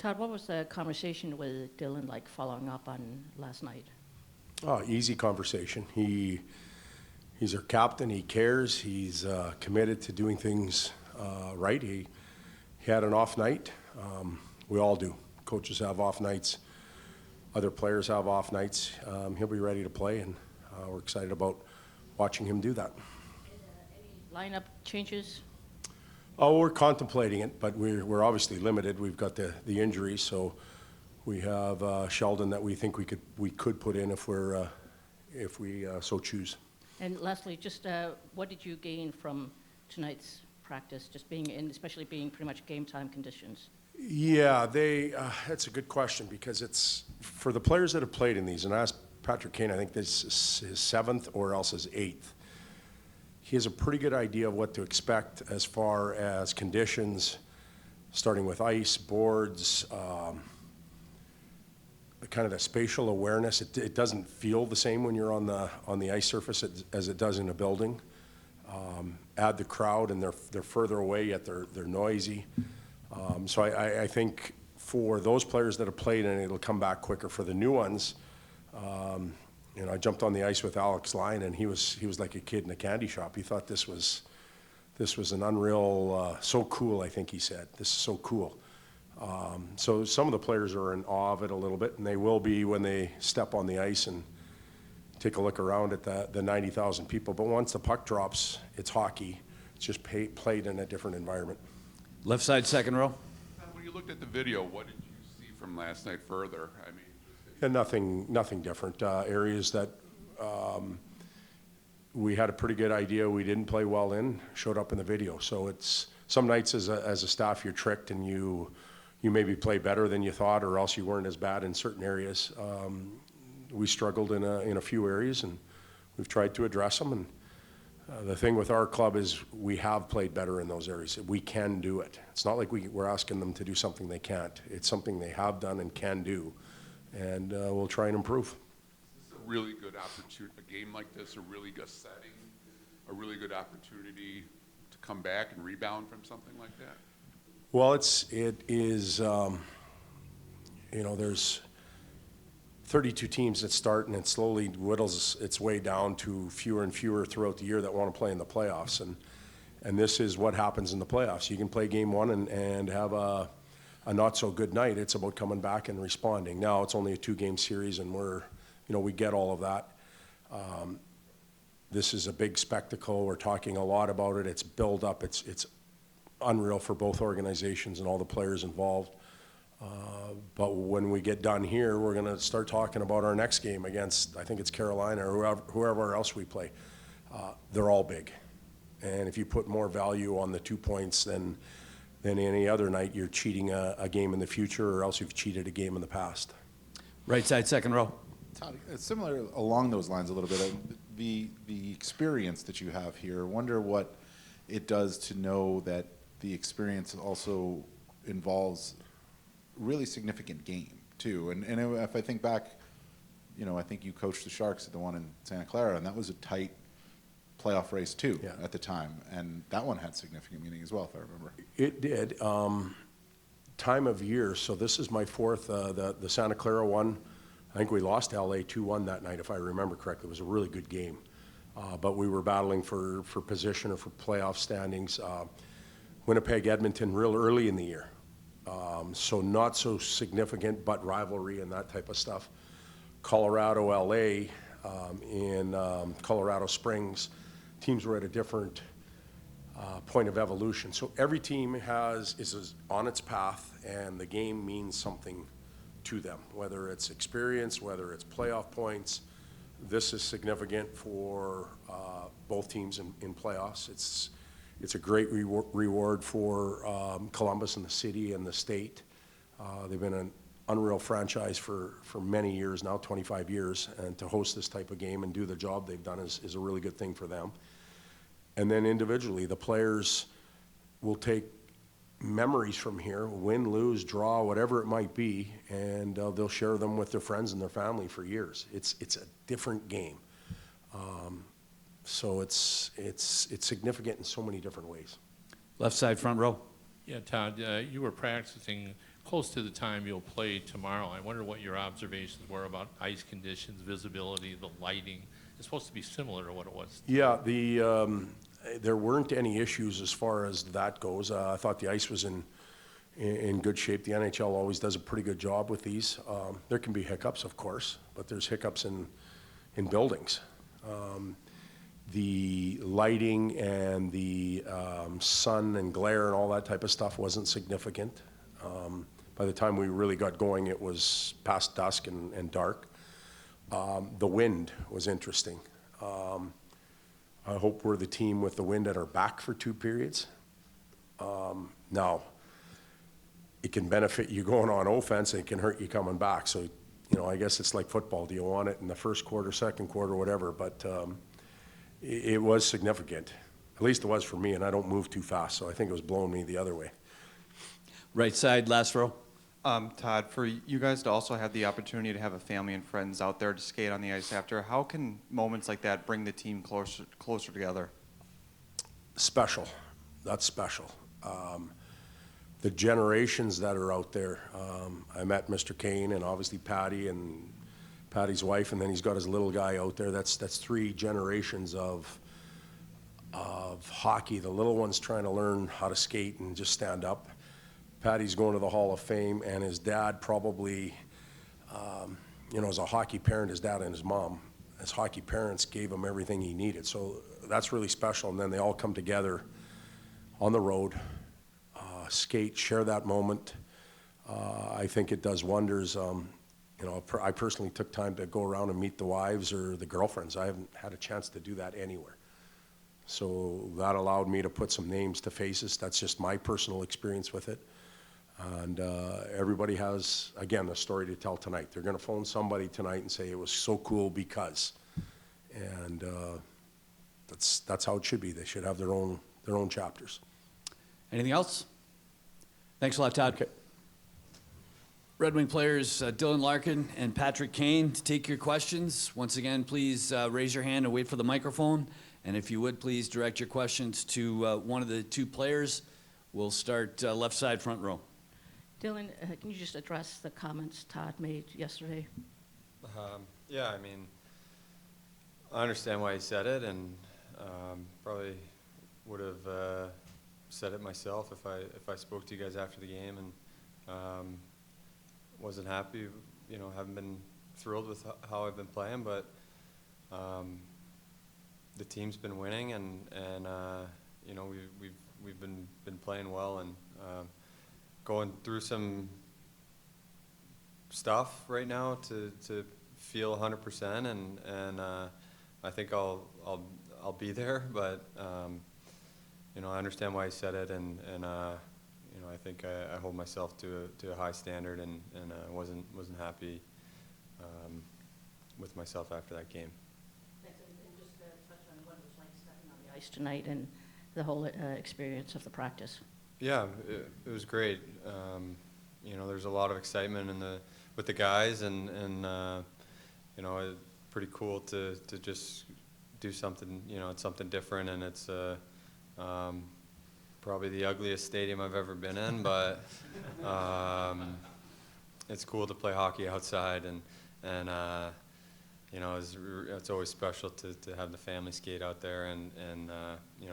Todd, what was the conversation with Dylan like following up on last night? Oh, easy conversation. He's our captain. He cares. He's committed to doing things right. He had an off night. We all do. Coaches have off nights. Other players have off nights. He'll be ready to play, and we're excited about watching him do that. Any lineup changes? Oh, we're contemplating it, but we're obviously limited. We've got the injuries, so we have Sheldon that we think we could put in if we so choose. And lastly, just what did you gain from tonight's practice, just being in, especially being pretty much game time conditions? Yeah, that's a good question because it's for the players that have played in these, and I asked Patrick Kane, I think this is his 7th or else his 8th. He has a pretty good idea of what to expect as far as conditions, starting with ice, boards, kind of the spatial awareness. It doesn't feel the same when you're on the ice surface as it does in a building. Add the crowd, and they're further away, yet they're noisy. So I think for those players that have played, and it'll come back quicker. For the new ones, I jumped on the ice with Alex Lyon, and he was like a kid in a candy shop. He thought this was an unreal, so cool. I think he said, "This is so cool." So some of the players are in awe of it a little bit, and they will be when they step on the ice and take a look around at the 90,000 people. But once the puck drops, it's hockey. It's just played in a different environment. Left side, second row. When you looked at the video, what did you see from last night further? I mean, and nothing different. Areas that we had a pretty good idea we didn't play well in showed up in the video. So it's some nights as a staff you're tricked and you maybe play better than you thought, or else you weren't as bad in certain areas. We struggled in a few areas, and we've tried to address them. And the thing with our club is we have played better in those areas. We can do it. It's not like we're asking them to do something they can't. It's something they have done and can do, and we'll try and improve. Is this a really good opportunity, a game like this, a really good setting, a really good opportunity to come back and rebound from something like that? Well, it is, there's 32 teams that start, and it slowly whittles its way down to fewer and fewer throughout the year that want to play in the playoffs. And this is what happens in the playoffs. You can play game one and have a not so good night. It's about coming back and responding. Now it's only a 2-game series, and we get all of that. This is a big spectacle. We're talking a lot about it. It's build up. It's unreal for both organizations and all the players involved. But when we get done here, we're going to start talking about our next game against, I think it's Carolina or whoever else we play. They're all big. And if you put more value on the 2 points than any other night, you're cheating a game in the future, or else you've cheated a game in the past. Right side, second row. Todd, it's similar along those lines a little bit. The experience that you have here, I wonder what it does to know that the experience also involves really significant game too. And if I think back, I think you coached the Sharks at the one in Santa Clara, and that was a tight playoff race too at the time, and that one had significant meaning as well, if I remember. It did. Time of year, so this is my 4th. The Santa Clara one, I think we lost to LA 2-1 that night, if I remember correctly. It was a really good game, but we were battling for position or for playoff standings. Winnipeg, Edmonton, real early in the year. So not so significant, but rivalry and that type of stuff. Colorado, LA, in Colorado Springs, teams were at a different point of evolution. So every team is on its path, and the game means something to them, whether it's experience, whether it's playoff points. This is significant for both teams in playoffs. It's a great reward for Columbus and the city and the state. They've been an unreal franchise for many years now, 25 years, and to host this type of game and do the job they've done is a really good thing for them. And then individually, the players will take memories from here, win, lose, draw, whatever it might be, and they'll share them with their friends and their family for years. It's a different game. So it's significant in so many different ways. Left side, front row. Yeah, Todd, you were practicing close to the time you'll play tomorrow, I wonder what your observations were about ice conditions, visibility, the lighting. It's supposed to be similar to what it was. Yeah, there weren't any issues as far as that goes. I thought the ice was in good shape. The NHL always does a pretty good job with these. There can be hiccups, of course, but there's hiccups in buildings. The lighting and the sun and glare and all that type of stuff wasn't significant. By the time we really got going, it was past dusk and dark. The wind was interesting. I hope we're the team with the wind at our back for 2 periods. Now, it can benefit you going on offense, and it can hurt you coming back. So, I guess it's like football. Do you want it in the first quarter, second quarter, whatever? But it was significant. At least it was for me, and I don't move too fast, so I think it was blowing me the other way. Right side, last row. Todd, for you guys to also have the opportunity to have a family and friends out there to skate on the ice after, how can moments like that bring the team closer together? Special. That's special. The generations that are out there. I met Mr. Kane and obviously Patty and Patty's wife, and then he's got his little guy out there. That's 3 generations of hockey. The little one's trying to learn how to skate and just stand up. Patty's going to the Hall of Fame, and his dad probably, as a hockey parent, his dad and his mom, as hockey parents, gave him everything he needed. So that's really special. And then they all come together on the road, skate, share that moment. I think it does wonders. I personally took time to go around and meet the wives or the girlfriends. I haven't had a chance to do that anywhere. So that allowed me to put some names to faces. That's just my personal experience with it. And everybody has, again, a story to tell tonight. They're going to phone somebody tonight and say it was so cool because. And that's how it should be. They should have their own chapters. Anything else? Thanks a lot, Todd. Okay. Red Wing players Dylan Larkin and Patrick Kane to take your questions. Once again, please raise your hand and wait for the microphone. And if you would, please direct your questions to one of the 2 players. We'll start left side, front row. Dylan, can you just address the comments Todd made yesterday? Yeah, I understand why he said it, and probably would have said it myself if I spoke to you guys after the game and wasn't happy. Haven't been thrilled with how I've been playing, but the team's been winning, and we've been playing well and going through some stuff right now to feel 100%, and I think I'll be there, but I understand why he said it, and I think I hold myself to a high standard, and I wasn't happy with myself after that game. Thanks, and just touch on what it was like stepping on the ice tonight and the whole experience of the practice. Yeah, it was great. There's a lot of excitement with the guys, and it's pretty cool to just do something. It's something different, and it's probably the ugliest stadium I've ever been in, but it's cool to play hockey outside, and it's always special to have the family skate out there, and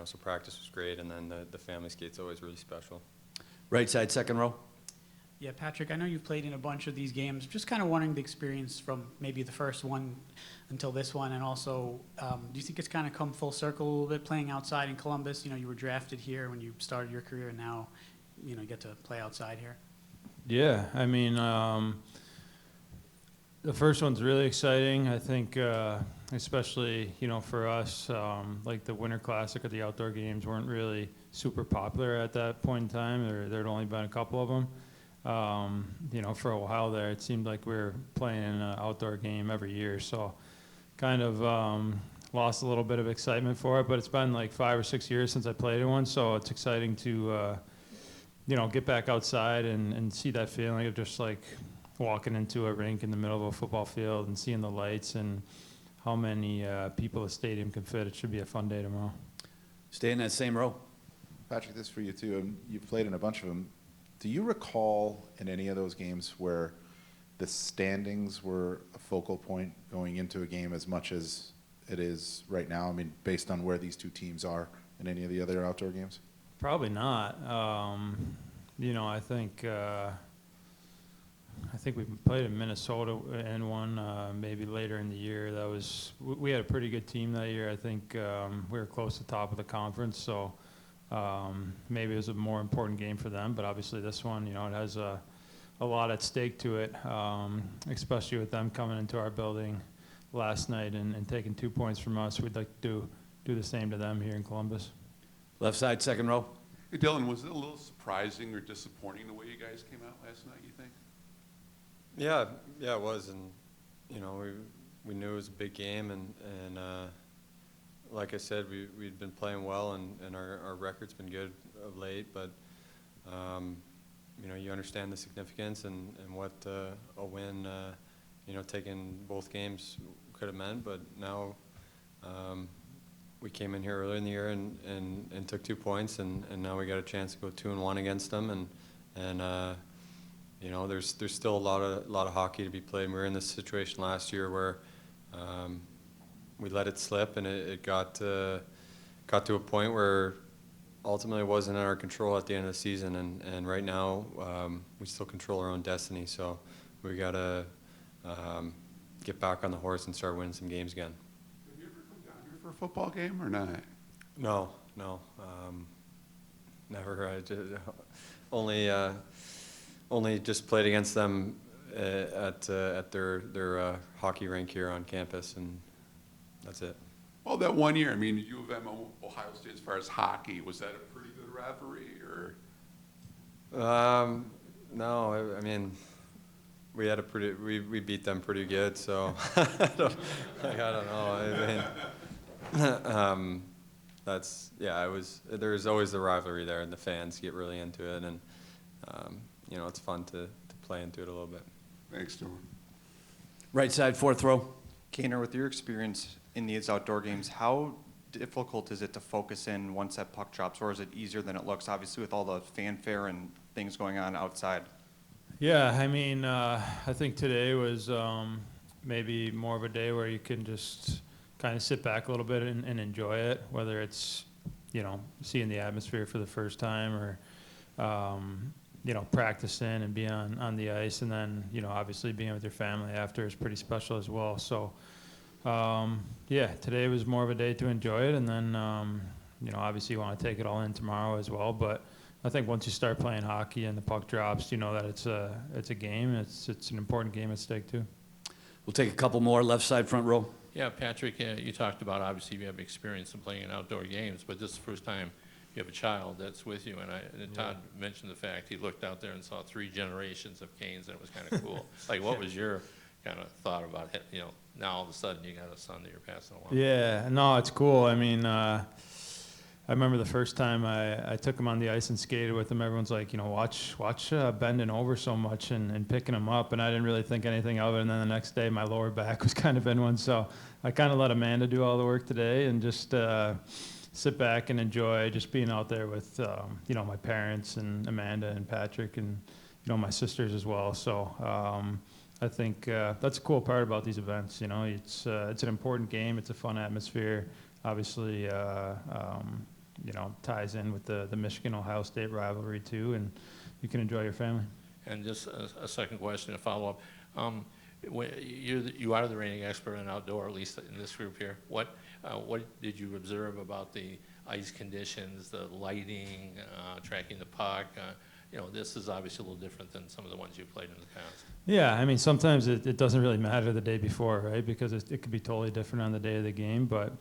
so practice was great, and then the family skate's always really special. Right side, second row. Yeah, Patrick, I know you've played in a bunch of these games. Just kind of wondering the experience from maybe the first one until this one, and also, do you think it's kind of come full circle a little bit playing outside in Columbus? You were drafted here when you started your career, and now, you get to play outside here. Yeah, the first one's really exciting. I think, especially, for us, like the Winter Classic or the outdoor games weren't really super popular at that point in time. There'd only been a couple of them. For a while there, it seemed like we were playing an outdoor game every year. So kind of lost a little bit of excitement for it, but it's been like 5 or 6 years since I played in one. So it's exciting to, get back outside and see that feeling of just like walking into a rink in the middle of a football field and seeing the lights and how many people the stadium can fit. It should be a fun day tomorrow. Stay in that same row. Patrick, this is for you too. You've played in a bunch of them. Do you recall in any of those games where the standings were a focal point going into a game as much as it is right now? I mean, based on where these two teams are in any of the other outdoor games? Probably not. I think we played in Minnesota and one maybe later in the year. We had a pretty good team that year. I think we were close to the top of the conference, so maybe it was a more important game for them. But obviously this one, it has a lot at stake to it, especially with them coming into our building last night and taking 2 points from us. We'd like to do the same to them here in Columbus. Left side, second row. Hey, Dylan, was it a little surprising or disappointing the way you guys came out last night, you think? Yeah, it was, and we knew it was a big game, and like I said, we'd been playing well, and our record's been good of late, but you understand the significance and what a win, taking both games could have meant, but now we came in here early in the year and took 2 points, and now we got a chance to go 2-1 against them, and there's still a lot of hockey to be played. We were in this situation last year where we let it slip, and it got to a point where ultimately it wasn't in our control at the end of the season. And right now we still control our own destiny. So we got to get back on the horse and start winning some games again. Have you ever come down here for a football game or not? No, never. I did, only just played against them at their hockey rink here on campus, and that's it. Well, that 1 year, I mean, U of M, Ohio State, as far as hockey, was that a pretty good rivalry, or? No, I mean, we beat them pretty good, so I don't know. I mean, there's always the rivalry there, and the fans get really into it, and it's fun to play into it a little bit. Thanks, Dylan. Right side, fourth row. Kaner, with your experience in these outdoor games, how difficult is it to focus in once that puck drops, or is it easier than it looks, obviously with all the fanfare and things going on outside? Yeah, I mean, I think today was maybe more of a day where you can just kind of sit back a little bit and enjoy it, whether it's, seeing the atmosphere for the first time or, practicing and being on the ice, and then, obviously being with your family after is pretty special as well. So, today was more of a day to enjoy it, and then, obviously you want to take it all in tomorrow as well. But I think once you start playing hockey and the puck drops, you know that it's a game. It's an important game at stake too. We'll take a couple more. Left side, front row. Yeah, Patrick, you talked about obviously you have experience in playing in outdoor games, but this is the first time you have a child that's with you. And Todd mentioned the fact he looked out there and saw 3 generations of Canes, and it was kind of cool. Like, what was your kind of thought about it? Now all of a sudden you got a son that you're passing along. Yeah, no, it's cool. I mean, I remember the first time I took him on the ice and skated with him. Everyone's like, watch bending over so much and picking him up. And I didn't really think anything of it. And then the next day, my lower back was kind of in one. So I kind of let Amanda do all the work today and just sit back and enjoy just being out there with, my parents and Amanda and Patrick and, my sisters as well. So I think that's a cool part about these events. It's an important game. It's a fun atmosphere. Obviously, ties in with the Michigan-Ohio State rivalry too, and you can enjoy your family. And just a second question to follow up. You are the reigning expert in outdoor, at least in this group here. What did you observe about the ice conditions, the lighting, tracking the puck? This is obviously a little different than some of the ones you've played in the past. Yeah, I mean, sometimes it doesn't really matter the day before, right? Because it could be totally different on the day of the game. But,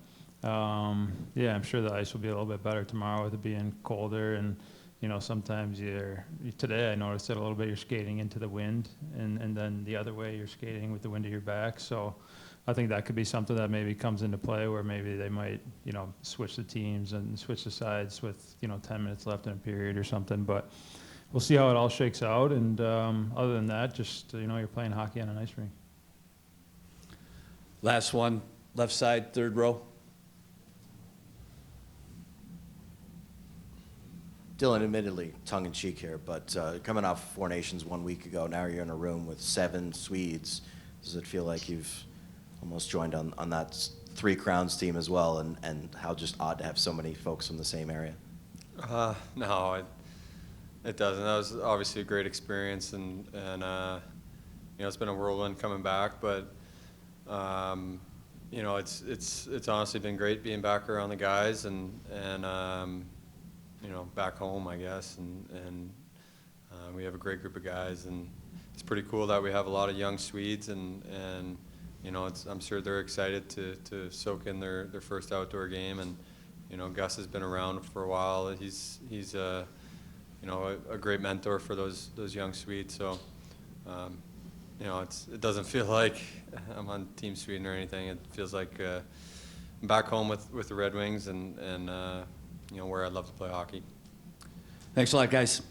I'm sure the ice will be a little bit better tomorrow with it being colder. And, sometimes today I noticed it a little bit, you're skating into the wind. And then the other way, you're skating with the wind at your back. So I think that could be something that maybe comes into play where maybe they might, switch the teams and switch the sides with, 10 minutes left in a period or something. But we'll see how it all shakes out, and other than that, just, you're playing hockey on an ice rink. Last one, left side, third row. Dylan, admittedly, tongue-in-cheek here, but coming off Four Nations 1 week ago, now you're in a room with 7 Swedes. Does it feel like you've almost joined on that Three Crowns team as well, and how just odd to have so many folks from the same area? No, it doesn't. That was obviously a great experience, and it's been a whirlwind coming back, but it's honestly been great being back around the guys and back home, I guess, and we have a great group of guys, and it's pretty cool that we have a lot of young Swedes, and I'm sure they're excited to soak in their first outdoor game, and Gus has been around for a while. He's a great mentor for those young Swedes, so it doesn't feel like I'm on Team Sweden or anything. It feels like I'm back home with the Red Wings and where I love to play hockey. Thanks a lot, guys.